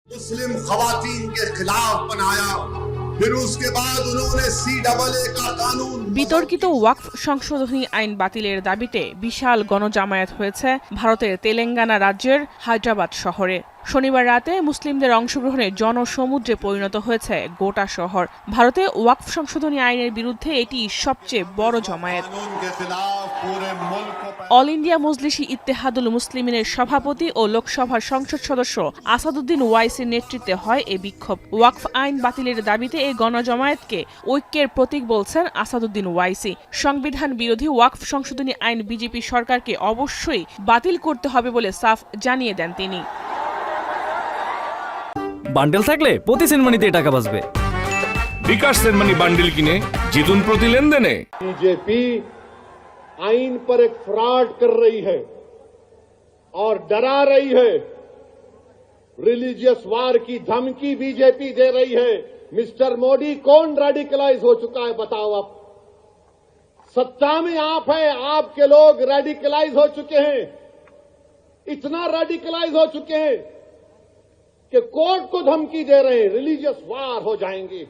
मुस्लिम खवातीन के खिलाफ बनाया, फिर उसके बाद उन्होंने CAA का कानून। বিতর্কিত ওয়াকফ সংশোধনী আইন বাতিলের দাবিতে বিশাল গণজামায়াত হয়েছে ভারতের তেলেঙ্গানা রাজ্যের হায়দ্রাবাদ শহরে। শনিবার রাতে মুসলিমদের অংশগ্রহণে জনসমুদ্রে পরিণত হয়েছে গোটা শহর। ভারতে ওয়াকফ সংশোধনী আইনের বিরুদ্ধে এটি সবচেয়ে বড় জমায়েত। অল ইন্ডিয়া মজলিসি ইত্তেহাদুল মুসলিমিনের সভাপতি ও লোকসভার সংসদ সদস্য আসাদুদ্দিন ওয়াইসির নেতৃত্বে হয় এই বিক্ষোভ। ওয়াকফ আইন বাতিলের দাবিতে এই গণজমায়েতকে ঐক্যের প্রতীক বলছেন আসাদুদ্দিন ওয়াইসি। সংবিধান বিরোধী ওয়াকফ সংশোধনী আইন বিজেপি সরকারকে অবশ্যই বাতিল করতে হবে বলে সাফ জানিয়ে দেন তিনি। বান্ডেল থাকলে প্রতি সেনমানিতে টাকা বাঁচবে। বিকাশ সেনমানি বান্ডেল কিনে জিতুন প্রতি লেনদেনে। बीजेपी आइन पर एक फ्रॉड कर रही है और डरा रही है। रिलीजियस वार की धमकी बीजेपी दे रही है। मिस्टर मोदी, कौन रेडिकलाइज हो चुका है बताओ आप? सत्ता में आप है, आपके लोग रेडिकलाइज हो चुके हैं। इतना रेडिकलाइज हो चुके हैं कि कोर्ट को धमकी दे रहे हैं, रिलीजियस वार हो जाएंगे।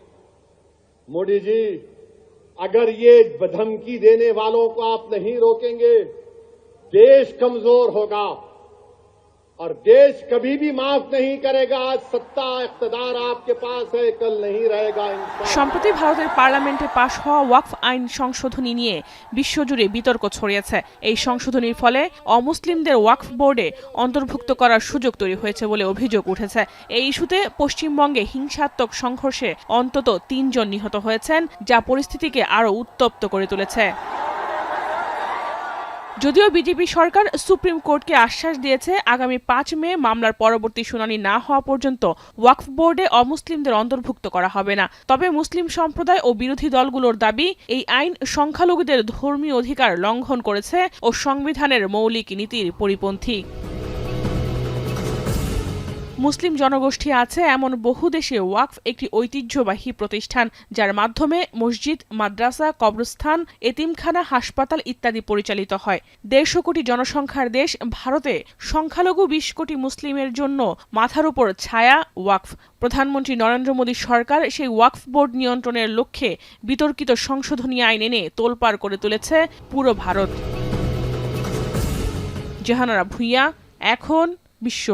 मोदी जी, अगर ये धमकी देने वालों को आप नहीं रोकेंगे, देश कमजोर होगा और देश कभी भी माफ नहीं करेगा। आज सत्ता इख्तिदार आपके पास है, कल नहीं रहेगा। সম্প্রতি ভারতের পার্লামেন্টে পাশ হওয়া ওয়াকফ আইন সংশোধনী নিয়ে বিশ্বজুড়ে বিতর্ক ছড়িয়েছে। এই সংশোধনীর ফলে অমুসলিমদের ওয়াকফ বোর্ডে অন্তর্ভুক্ত করার সুযোগ তৈরি হয়েছে বলে অভিযোগ উঠেছে। এই ইস্যুতে পশ্চিমবঙ্গে হিংসাত্মক সংঘর্ষে অন্তত ৩ জন নিহত হয়েছেন, যা পরিস্থিতিকে আরও উত্তপ্ত করে তুলেছে। যদিও বিজেপি সরকার সুপ্রিম কোর্টকে আশ্বাস দিয়েছে আগামী ৫ মে মামলার পরবর্তী শুনানি না হওয়া পর্যন্ত ওয়াকফ বোর্ডে অমুসলিমদের অন্তর্ভুক্ত করা হবে না। তবে মুসলিম সম্প্রদায় ও বিরোধী দলগুলোর দাবি, এই আইন সংখ্যালঘুদের ধর্মীয় অধিকার লঙ্ঘন করেছে ও সংবিধানের মৌলিক নীতির পরিপন্থী। মুসলিম জনগোষ্ঠী আছে এমন বহু দেশে ওয়াকফ একটি ঐতিহ্যবাহী প্রতিষ্ঠান, যার মাধ্যমে মসজিদ, মাদ্রাসা, কবরস্থান, এতিমখানা, হাসপাতাল ইত্যাদি পরিচালিত হয়। ১৫০ কোটি জনসংখ্যার দেশ ভারতে সংখ্যালঘু ২০ কোটি মুসলিমের জন্য মাথার উপর ছায়া ওয়াকফ। প্রধানমন্ত্রী নরেন্দ্র মোদী সরকার সেই ওয়াকফ বোর্ড নিয়ন্ত্রণের লক্ষ্যে বিতর্কিত সংশোধনী আইন এনে তোলপাড় করে তুলেছে পুরো ভারত। জাহানারা ভুঁইয়া, এখন বিশ্ব।